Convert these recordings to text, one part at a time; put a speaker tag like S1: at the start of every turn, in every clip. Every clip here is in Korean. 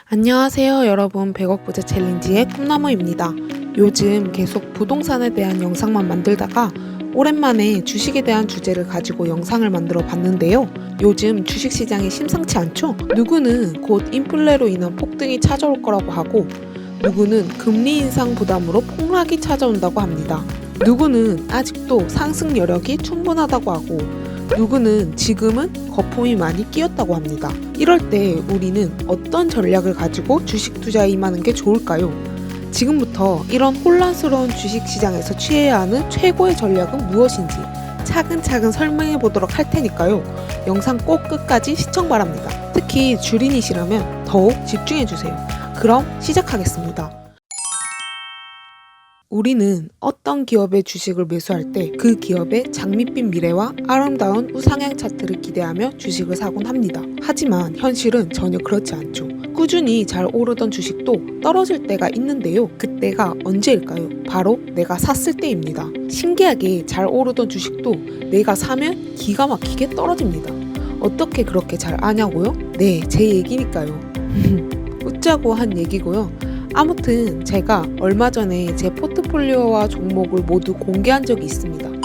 S1: 안녕하세요 여러분, 100억 부자 챌린지의 꿈나무입니다. 요즘 계속 부동산에 대한 영상만 만들다가 오랜만에 주식에 대한 주제를 가지고 영상을 만들어 봤는데요. 요즘 주식시장이 심상치 않죠? 누구는 곧 인플레로 인한 폭등이 찾아올 거라고 하고, 누구는 금리 인상 부담으로 폭락이 찾아온다고 합니다. 누구는 아직도 상승 여력이 충분하다고 하고, 누구는 지금은 거품이 많이 끼었다고 합니다. 이럴 때 우리는 어떤 전략을 가지고 주식 투자에 임하는 게 좋을까요? 지금부터 이런 혼란스러운 주식시장에서 취해야 하는 최고의 전략은 무엇인지 차근차근 설명해 보도록 할 테니까요. 영상 꼭 끝까지 시청 바랍니다. 특히 주린이시라면 더욱 집중해 주세요. 그럼 시작하겠습니다. 우리는 어떤 기업의 주식을 매수할 때 그 기업의 장밋빛 미래와 아름다운 우상향 차트를 기대하며 주식을 사곤 합니다. 하지만 현실은 전혀 그렇지 않죠. 꾸준히 잘 오르던 주식도 떨어질 때가 있는데요. 그때가 언제일까요? 바로 내가 샀을 때입니다. 신기하게 잘 오르던 주식도 내가 사면 기가 막히게 떨어집니다. 어떻게 그렇게 잘 아냐고요? 네, 제 얘기니까요. 웃자고 한 얘기고요. 아무튼 제가 얼마 전에 제 포트폴리오와 종목을 모두 공개한 적이 있습니다. 이게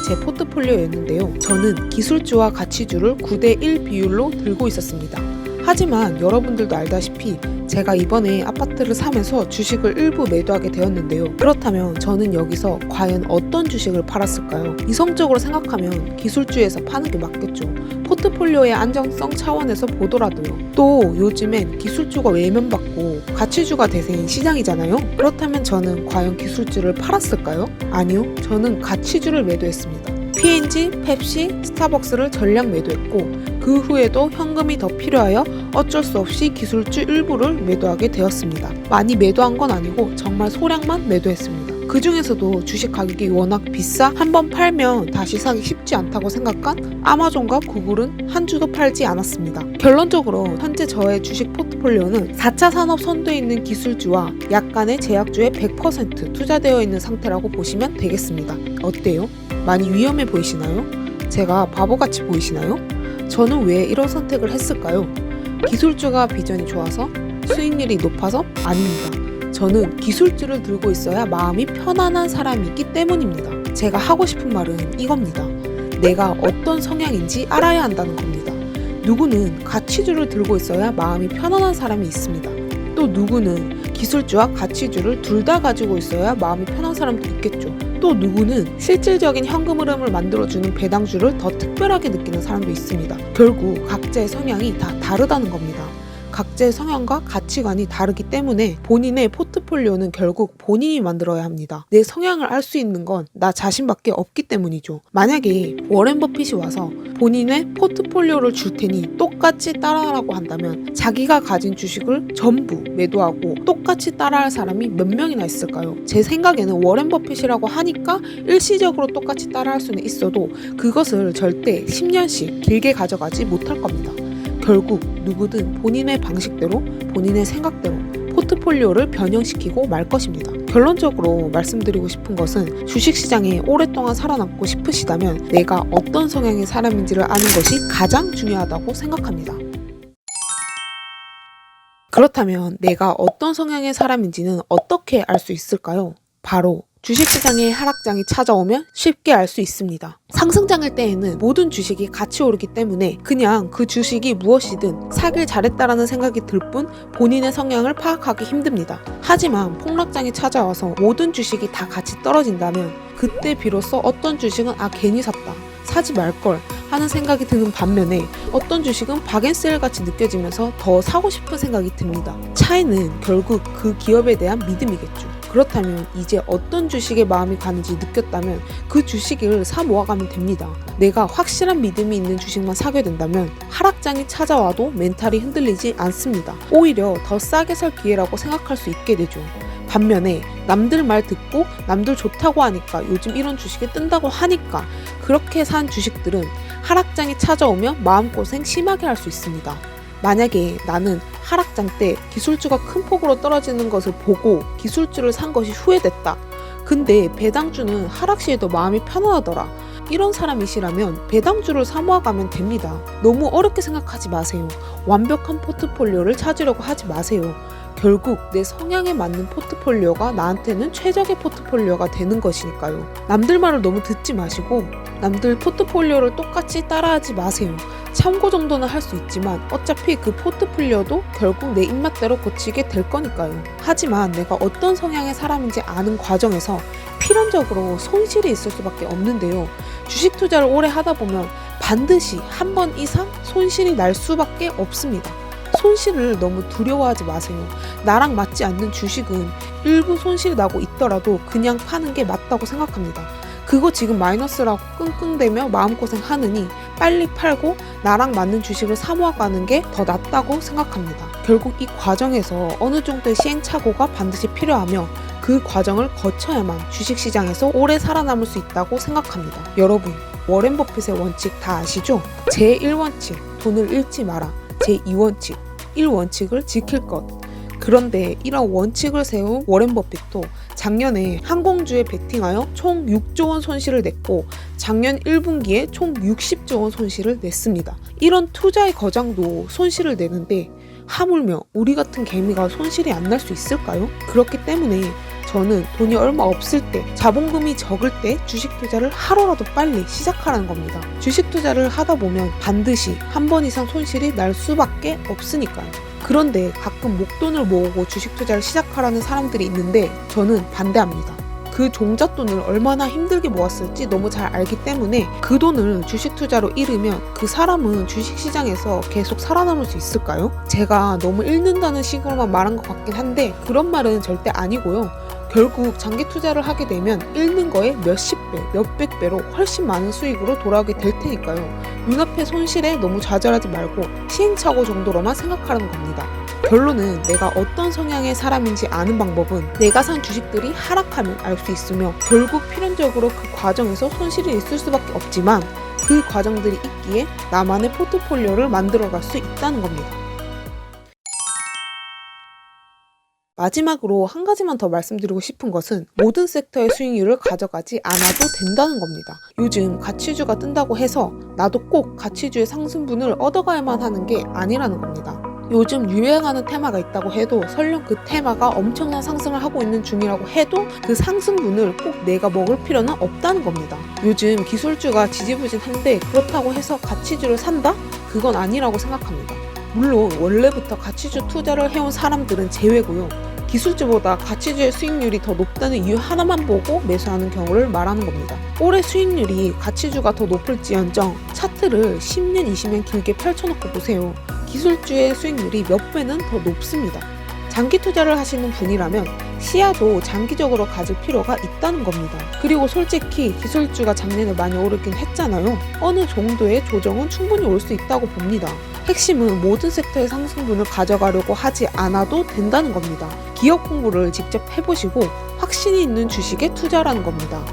S1: 제 포트폴리오였는데요. 저는 기술주와 가치주를 9대1 비율로 들고 있었습니다. 하지만 여러분들도 알다시피 제가 이번에 아파트를 사면서 주식을 일부 매도하게 되었는데요. 그렇다면 저는 여기서 과연 어떤 주식을 팔았을까요? 이성적으로 생각하면 기술주에서 파는 게 맞겠죠. 포트폴리오의 안정성 차원에서 보더라도요. 또 요즘엔 기술주가 외면받고 가치주가 대세인 시장이잖아요. 그렇다면 저는 과연 기술주를 팔았을까요? 아니요. 저는 가치주를 매도했습니다. P&G, 펩시, 스타벅스를 전량 매도했고, 그 후에도 현금이 더 필요하여 어쩔 수 없이 기술주 일부를 매도하게 되었습니다. 많이 매도한 건 아니고 정말 소량만 매도했습니다. 그 중에서도 주식 가격이 워낙 비싸 한번 팔면 다시 사기 쉽지 않다고 생각한 아마존과 구글은 한 주도 팔지 않았습니다. 결론적으로 현재 저의 주식 포트폴리오는 4차 산업 선두에 있는 기술주와 약간의 제약주에 100% 투자되어 있는 상태라고 보시면 되겠습니다. 어때요? 많이 위험해 보이시나요? 제가 바보같이 보이시나요? 저는 왜 이런 선택을 했을까요? 기술주가 비전이 좋아서? 수익률이 높아서? 아닙니다. 저는 기술주를 들고 있어야 마음이 편안한 사람이기 때문입니다. 제가 하고 싶은 말은 이겁니다. 내가 어떤 성향인지 알아야 한다는 겁니다. 누구는 가치주를 들고 있어야 마음이 편안한 사람이 있습니다. 또 누구는 기술주와 가치주를 둘 다 가지고 있어야 마음이 편한 사람도 있겠죠. 또 누구는 실질적인 현금 흐름을 만들어주는 배당주를 더 특별하게 느끼는 사람도 있습니다. 결국 각자의 성향이 다 다르다는 겁니다. 각자의 성향과 가치관이 다르기 때문에 본인의 포트폴리오는 결국 본인이 만들어야 합니다. 내 성향을 알 수 있는 건 나 자신밖에 없기 때문이죠. 만약에 워렌 버핏이 와서 본인의 포트폴리오를 줄 테니 똑같이 따라하라고 한다면 자기가 가진 주식을 전부 매도하고 똑같이 따라할 사람이 몇 명이나 있을까요? 제 생각에는 워렌 버핏이라고 하니까 일시적으로 똑같이 따라할 수는 있어도 그것을 절대 10년씩 길게 가져가지 못할 겁니다. 결국 누구든 본인의 방식대로 본인의 생각대로 포트폴리오를 변형시키고 말 것입니다. 결론적으로 말씀드리고 싶은 것은 주식시장에 오랫동안 살아남고 싶으시다면 내가 어떤 성향의 사람인지를 아는 것이 가장 중요하다고 생각합니다. 그렇다면 내가 어떤 성향의 사람인지는 어떻게 알 수 있을까요? 바로 주식시장의 하락장이 찾아오면 쉽게 알 수 있습니다. 상승장일 때에는 모든 주식이 같이 오르기 때문에 그냥 그 주식이 무엇이든 사길 잘했다라는 생각이 들 뿐 본인의 성향을 파악하기 힘듭니다. 하지만 폭락장이 찾아와서 모든 주식이 다 같이 떨어진다면 그때 비로소 어떤 주식은 괜히 샀다, 사지 말걸 하는 생각이 드는 반면에 어떤 주식은 박앤세일 같이 느껴지면서 더 사고 싶은 생각이 듭니다. 차이는 결국 그 기업에 대한 믿음이겠죠. 그렇다면 이제 어떤 주식에 마음이 가는지 느꼈다면 그 주식을 사 모아가면 됩니다. 내가 확실한 믿음이 있는 주식만 사게 된다면 하락장이 찾아와도 멘탈이 흔들리지 않습니다. 오히려 더 싸게 살 기회라고 생각할 수 있게 되죠. 반면에 남들 말 듣고 남들 좋다고 하니까 요즘 이런 주식이 뜬다고 하니까 그렇게 산 주식들은 하락장이 찾아오면 마음고생 심하게 할 수 있습니다. 만약에 나는 하락장 때 기술주가 큰 폭으로 떨어지는 것을 보고 기술주를 산 것이 후회됐다. 근데 배당주는 하락 시에도 마음이 편안하더라. 이런 사람이시라면 배당주를 사모아가면 됩니다. 너무 어렵게 생각하지 마세요. 완벽한 포트폴리오를 찾으려고 하지 마세요. 결국 내 성향에 맞는 포트폴리오가 나한테는 최적의 포트폴리오가 되는 것이니까요. 남들 말을 너무 듣지 마시고 남들 포트폴리오를 똑같이 따라하지 마세요. 참고 정도는 할 수 있지만 어차피 그 포트폴리오도 결국 내 입맛대로 고치게 될 거니까요. 하지만 내가 어떤 성향의 사람인지 아는 과정에서 필연적으로 손실이 있을 수밖에 없는데요. 주식 투자를 오래 하다 보면 반드시 한 번 이상 손실이 날 수밖에 없습니다. 손실을 너무 두려워하지 마세요. 나랑 맞지 않는 주식은 일부 손실이 나고 있더라도 그냥 파는 게 맞다고 생각합니다. 그거 지금 마이너스라고 끙끙대며 마음고생 하느니 빨리 팔고 나랑 맞는 주식을 사모아가는 게 더 낫다고 생각합니다. 결국 이 과정에서 어느 정도의 시행착오가 반드시 필요하며 그 과정을 거쳐야만 주식시장에서 오래 살아남을 수 있다고 생각합니다. 여러분, 워렌 버핏의 원칙 다 아시죠? 제1원칙, 돈을 잃지 마라. 제2원칙, 1원칙을 지킬 것. 그런데 이런 원칙을 세운 워렌 버핏도 작년에 항공주에 베팅하여 총 6조 원 손실을 냈고 작년 1분기에 총 60조 원 손실을 냈습니다. 이런 투자의 거장도 손실을 내는데 하물며 우리 같은 개미가 손실이 안 날 수 있을까요? 그렇기 때문에 저는 돈이 얼마 없을 때, 자본금이 적을 때 주식 투자를 하루라도 빨리 시작하라는 겁니다. 주식 투자를 하다 보면 반드시 한 번 이상 손실이 날 수밖에 없으니까요. 그런데 가끔 목돈을 모으고 주식 투자를 시작하라는 사람들이 있는데 저는 반대합니다. 그 종잣돈을 얼마나 힘들게 모았을지 너무 잘 알기 때문에 그 돈을 주식 투자로 잃으면 그 사람은 주식시장에서 계속 살아남을 수 있을까요? 제가 너무 잃는다는 식으로만 말한 것 같긴 한데 그런 말은 절대 아니고요. 결국 장기 투자를 하게 되면 잃는 거에 몇십 배, 몇백 배로 훨씬 많은 수익으로 돌아오게 될 테니까요. 눈앞의 손실에 너무 좌절하지 말고 시행착오 정도로만 생각하는 겁니다. 결론은 내가 어떤 성향의 사람인지 아는 방법은 내가 산 주식들이 하락하면 알 수 있으며 결국 필연적으로 그 과정에서 손실이 있을 수밖에 없지만 그 과정들이 있기에 나만의 포트폴리오를 만들어갈 수 있다는 겁니다. 마지막으로 한 가지만 더 말씀드리고 싶은 것은 모든 섹터의 수익률을 가져가지 않아도 된다는 겁니다. 요즘 가치주가 뜬다고 해서 나도 꼭 가치주의 상승분을 얻어가야만 하는 게 아니라는 겁니다. 요즘 유행하는 테마가 있다고 해도 설령 그 테마가 엄청난 상승을 하고 있는 중이라고 해도 그 상승분을 꼭 내가 먹을 필요는 없다는 겁니다. 요즘 기술주가 지지부진한데 그렇다고 해서 가치주를 산다? 그건 아니라고 생각합니다. 물론 원래부터 가치주 투자를 해온 사람들은 제외고요. 기술주보다 가치주의 수익률이 더 높다는 이유 하나만 보고 매수하는 경우를 말하는 겁니다. 올해 수익률이 가치주가 더 높을지언정 차트를 10년, 20년 길게 펼쳐놓고 보세요. 기술주의 수익률이 몇 배는 더 높습니다. 장기 투자를 하시는 분이라면 시야도 장기적으로 가질 필요가 있다는 겁니다. 그리고 솔직히 기술주가 작년에 많이 오르긴 했잖아요. 어느 정도의 조정은 충분히 올 수 있다고 봅니다. 핵심은 모든 섹터의 상승분을 가져가려고 하지 않아도 된다는 겁니다. 기업 공부를 직접 해보시고 확신이 있는 주식에 투자라는 겁니다.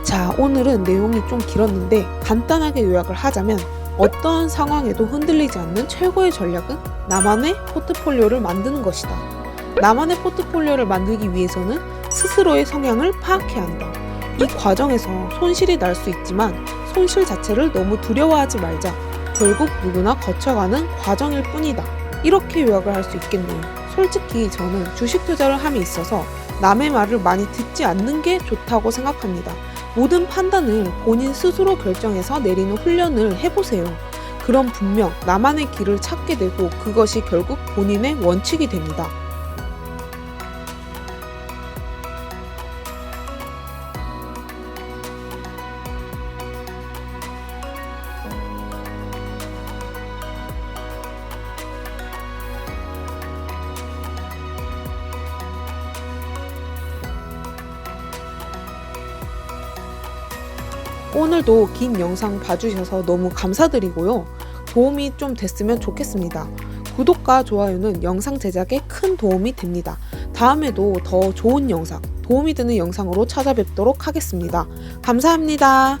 S1: 자, 오늘은 내용이 좀 길었는데 간단하게 요약을 하자면 어떠한 상황에도 흔들리지 않는 최고의 전략은 나만의 포트폴리오를 만드는 것이다. 나만의 포트폴리오를 만들기 위해서는 스스로의 성향을 파악해야 한다. 이 과정에서 손실이 날 수 있지만 손실 자체를 너무 두려워하지 말자. 결국 누구나 거쳐가는 과정일 뿐이다. 이렇게 요약을 할 수 있겠네요. 솔직히 저는 주식 투자를 함에 있어서 남의 말을 많이 듣지 않는 게 좋다고 생각합니다. 모든 판단을 본인 스스로 결정해서 내리는 훈련을 해보세요. 그럼 분명 나만의 길을 찾게 되고 그것이 결국 본인의 원칙이 됩니다. 오늘도 긴 영상 봐주셔서 너무 감사드리고요. 도움이 좀 됐으면 좋겠습니다. 구독과 좋아요는 영상 제작에 큰 도움이 됩니다. 다음에도 더 좋은 영상, 도움이 되는 영상으로 찾아뵙도록 하겠습니다. 감사합니다.